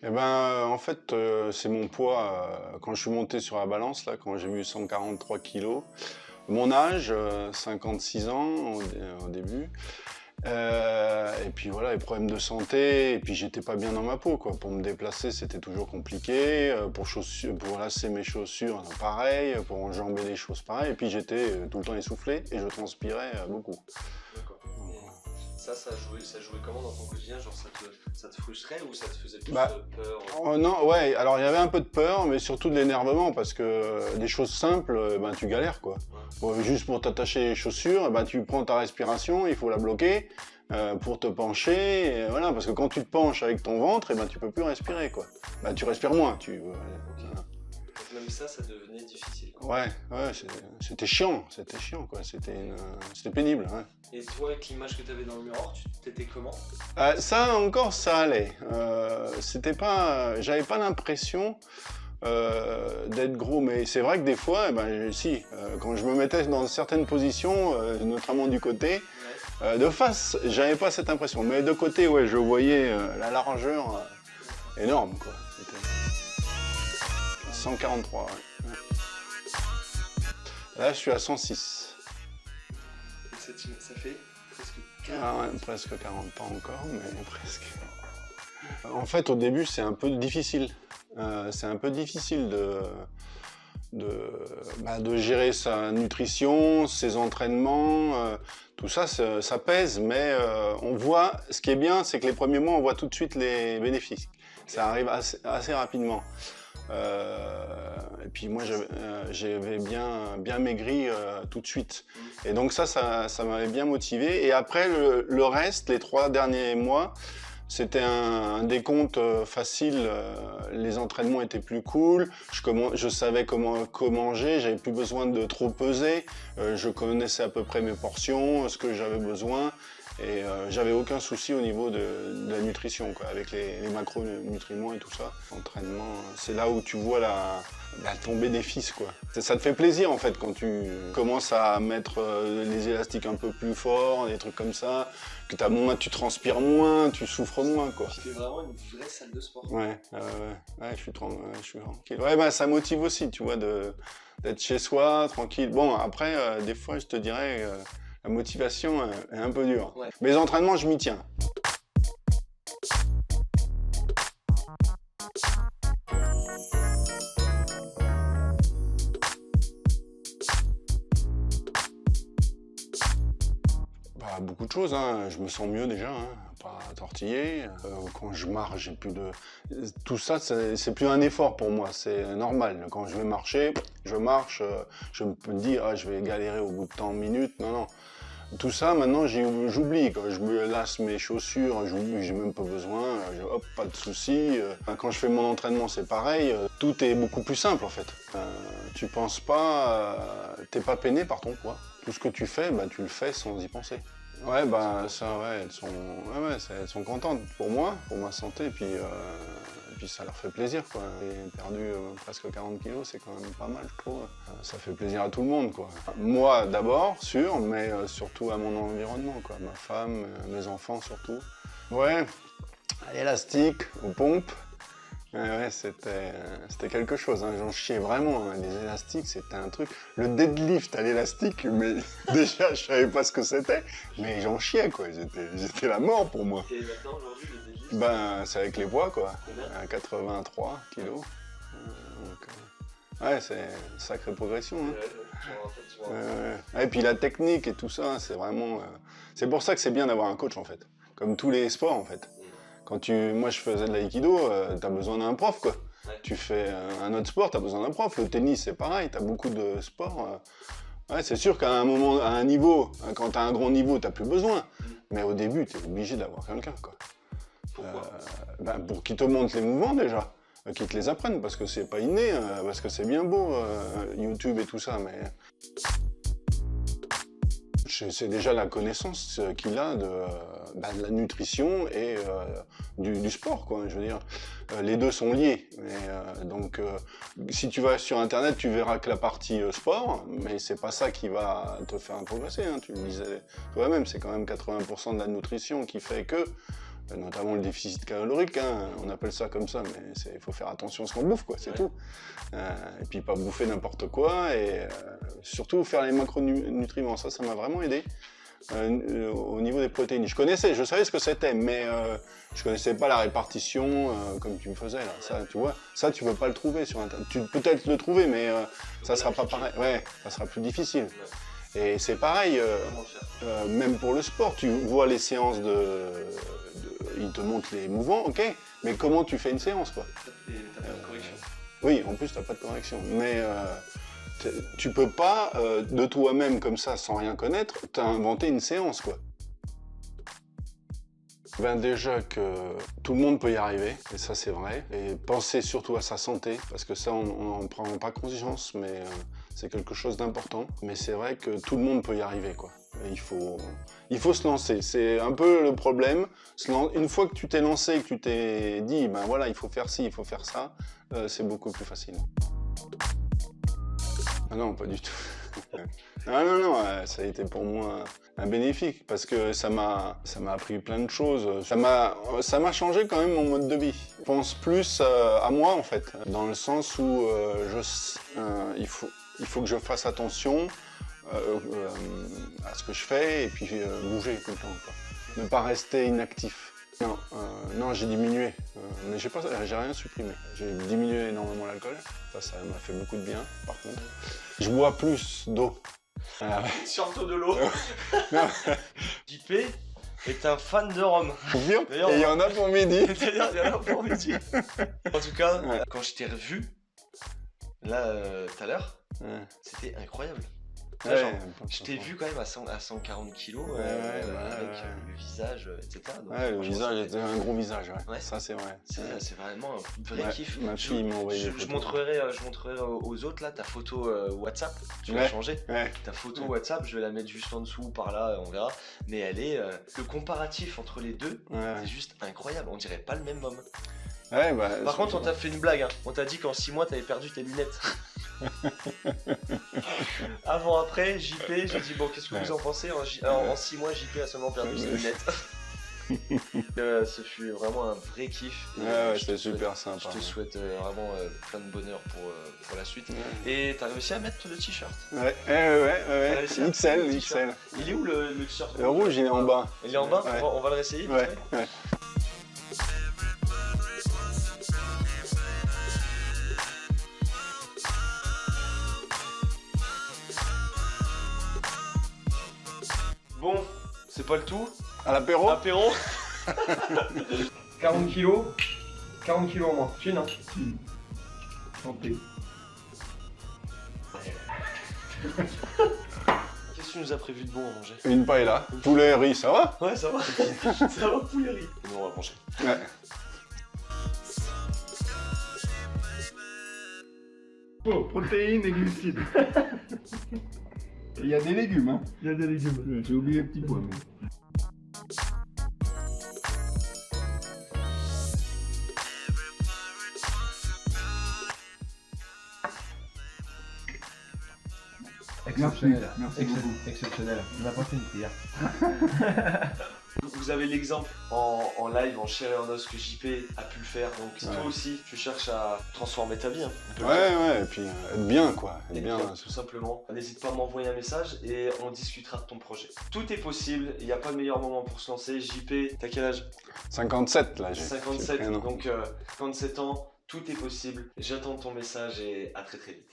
Eh ben, en fait, c'est mon poids, quand je suis monté sur la balance là, quand j'ai vu 143 kilos. Mon âge, 56 ans au début. Et puis voilà, les problèmes de santé, et puis j'étais pas bien dans ma peau, quoi. Pour me déplacer, c'était toujours compliqué. Pour lasser mes chaussures, pareil. Pour enjamber les choses, pareil. Et puis j'étais tout le temps essoufflé et je transpirais beaucoup. D'accord. Et ça jouait comment dans ton quotidien? Genre ça te frustrait ou ça te faisait plus Bah, peur? Oh non, ouais, alors il y avait un peu de peur, mais surtout de l'énervement, parce que des choses simples, ben tu galères, quoi. Ouais. Juste pour t'attacher les chaussures, ben tu prends ta respiration, il faut la bloquer pour te pencher, et voilà, parce que quand tu te penches avec ton ventre, et ben tu peux plus respirer, quoi. Ben tu respires moins, voilà. Donc même ça devenait difficile, quoi. Ouais, c'était chiant, quoi. C'était pénible, ouais. Et toi, avec l'image que tu avais dans le miroir, tu t'étais comment? Ça encore, ça allait. J'avais pas l'impression d'être gros, mais c'est vrai que des fois, quand je me mettais dans certaines positions, notamment du côté, de face, j'avais pas cette impression, mais de côté, ouais, je voyais la largeur énorme, quoi. C'était 143, ouais. Là, je suis à 106. Ça fait presque 40. Ah ouais, presque 40, pas encore, mais presque. En fait, au début, c'est un peu difficile. C'est un peu difficile de gérer sa nutrition, ses entraînements, tout ça, ça pèse, mais on voit, ce qui est bien, c'est que les premiers mois, on voit tout de suite les bénéfices. Ça arrive assez rapidement. Et puis moi, j'avais bien maigri tout de suite. Et donc ça m'avait bien motivé. Et après, le reste, les 3 derniers mois, c'était un décompte facile. Les entraînements étaient plus cool. Je savais comment manger. J'avais plus besoin de trop peser. Je connaissais à peu près mes portions, ce que j'avais besoin. Et j'avais aucun souci au niveau de la nutrition, quoi, avec les macronutriments et tout ça. L'entraînement, c'est là où tu vois ton bénéfice, quoi. Ça te fait plaisir, en fait, quand tu commences à mettre les élastiques un peu plus forts, des trucs comme ça, que tu transpires moins, tu souffres moins, quoi. Tu fais vraiment une vraie salle de sport. Ouais, je suis tranquille. Ouais, bah, ça motive aussi, tu vois, d'être chez soi, tranquille. Bon, après, des fois, je te dirais... la motivation est un peu dure. Ouais. Mes entraînements, je m'y tiens. Beaucoup de choses, hein. Je me sens mieux déjà, hein. Pas tortillé. Quand je marche, j'ai plus de... Tout ça, c'est plus un effort pour moi, c'est normal. Quand je vais marcher, je marche, je me dis, ah, je vais galérer au bout de tant de minutes. Non, non. Tout ça, maintenant, j'oublie. Quand je me lasse mes chaussures, j'oublie, j'ai même pas besoin. Hop, pas de souci. Quand je fais mon entraînement, c'est pareil. Tout est beaucoup plus simple, en fait. Tu penses pas... t'es pas peiné par ton poids. Tout ce que tu fais, tu le fais sans y penser. Ouais, ça, ouais, elles sont contentes pour moi, pour ma santé, et puis ça leur fait plaisir, quoi. J'ai perdu presque 40 kilos, c'est quand même pas mal, je trouve. Ça fait plaisir à tout le monde, quoi. Moi, d'abord, sûr, mais surtout à mon environnement, quoi. Ma femme, mes enfants, surtout. Ouais, à l'élastique, aux pompes. Ouais, c'était quelque chose, hein. J'en chiais vraiment, hein. Les élastiques, c'était un truc. Le deadlift à l'élastique, mais déjà, je savais pas ce que c'était, mais j'en chiais, quoi. J'étais la mort pour moi. Et maintenant, aujourd'hui, le deadlift? C'est avec les poids, quoi. Combien? 83 kilos. Ouais, c'est une sacrée progression, hein. Et puis la technique et tout ça, c'est vraiment... C'est pour ça que c'est bien d'avoir un coach, en fait. Comme tous les sports, en fait. Moi, je faisais de l'aïkido, t'as besoin d'un prof, quoi. Ouais. Tu fais un autre sport, t'as besoin d'un prof. Le tennis, c'est pareil, t'as beaucoup de sports. Ouais, c'est sûr qu'à un niveau, quand t'as un gros niveau, t'as plus besoin. Mais au début, t'es obligé d'avoir quelqu'un, quoi. Pourquoi? Pour qu'il te montre les mouvements, déjà. Qu'ils te les apprennent, parce que c'est pas inné, parce que c'est bien beau, YouTube et tout ça, mais... C'est déjà la connaissance qu'il a de la nutrition et du sport, quoi. Je veux dire, les deux sont liés. Donc, si tu vas sur Internet, tu verras que la partie sport, mais c'est pas ça qui va te faire progresser, hein. Tu le disais toi-même, c'est quand même 80% de la nutrition qui fait que notamment le déficit calorique, hein, on appelle ça comme ça, mais il faut faire attention à ce qu'on bouffe, quoi, c'est tout. Et puis pas bouffer n'importe quoi, et surtout faire les macronutriments, ça m'a vraiment aidé. Au niveau des protéines, je savais ce que c'était, mais je connaissais pas la répartition comme tu me faisais là. Ça, tu vois, ça tu peux pas le trouver sur internet. Tu peux peut-être le trouver, mais ça sera pas pareil. Ouais, ça sera plus difficile. Et c'est pareil, même pour le sport, tu vois les séances ils te montrent les mouvements, ok, mais comment tu fais une séance, quoi. Et t'as pas de correction. Oui, en plus t'as pas de correction, mais tu peux pas, de toi-même comme ça, sans rien connaître, t'as inventé une séance, quoi. Ben déjà que tout le monde peut y arriver, et ça c'est vrai, et penser surtout à sa santé, parce que ça on n'en prend pas conscience, mais c'est quelque chose d'important. Mais c'est vrai que tout le monde peut y arriver, quoi. Et il faut se lancer, c'est un peu le problème. Une fois que tu t'es lancé et que tu t'es dit, ben voilà, il faut faire ci, il faut faire ça, c'est beaucoup plus facile. Ah non, pas du tout. Non, ça a été pour moi un bénéfique parce que ça m'a appris plein de choses. Ça m'a changé quand même mon mode de vie. Je pense plus à moi en fait, dans le sens où il faut que je fasse attention à ce que je fais et puis bouger tout le temps, quoi. Ne pas rester inactif. Non, j'ai diminué, mais j'ai rien supprimé. J'ai diminué énormément l'alcool, ça m'a fait beaucoup de bien, par contre. Je bois plus d'eau. Surtout de l'eau. JP est un fan de rhum. Et il y en a pour midi. D'ailleurs, il y en a pour midi. En tout cas, quand je t'ai revu, là, tout à l'heure, c'était incroyable. Là, genre, je t'ai vu quand même à 140 kilos, avec le visage, etc. Donc, le visage était un gros visage, ouais. Ça c'est vrai. C'est vraiment un vrai kiff. Ma fille m'a envoyé des je montrerai aux autres là ta photo WhatsApp, tu vas changer. Ta photo WhatsApp, je vais la mettre juste en dessous, par là, on verra. Mais elle est, le comparatif entre les deux, c'est juste incroyable, on dirait pas le même homme. Par contre, on t'a fait une blague, hein. On t'a dit qu'en 6 mois, t'avais perdu tes lunettes. Avant, après, JP, j'ai dit bon, qu'est-ce que vous en pensez? En 6 mois, JP a seulement perdu ses lunettes. Ce fut vraiment un vrai kiff. C'était super sympa. Je te souhaite vraiment plein de bonheur pour la suite. Et t'as réussi à mettre le t-shirt? Ouais. XL. Il est où le t-shirt? Le rouge, il est en bas. Il est en bas? On va le réessayer? Ouais. Bon, c'est pas le tout. À l'apéro? 40 kilos en moins. Chine, hein? Santé. Qu'est-ce que tu nous as prévu de bon à manger? Une paella. Poulet, riz, ça va? Ouais, ça va. Ça va, poulet, riz. Et nous, on va manger. Ouais. Oh, protéines et glucides. Il y a des légumes, hein? Il y a des légumes. J'ai oublié le petit pois. Mais... Exceptionnel. Merci beaucoup. Exceptionnel. On a apporté une prière. Vous avez l'exemple en live, en chair et en os que JP a pu le faire. Donc toi aussi, tu cherches à transformer ta vie. Hein, et puis être bien, quoi. Être bien, tout simplement. N'hésite pas à m'envoyer un message et on discutera de ton projet. Tout est possible, il n'y a pas de meilleur moment pour se lancer. JP, t'as quel âge? 57 là. 57, donc 57 ans, tout est possible. J'attends ton message et à très très vite.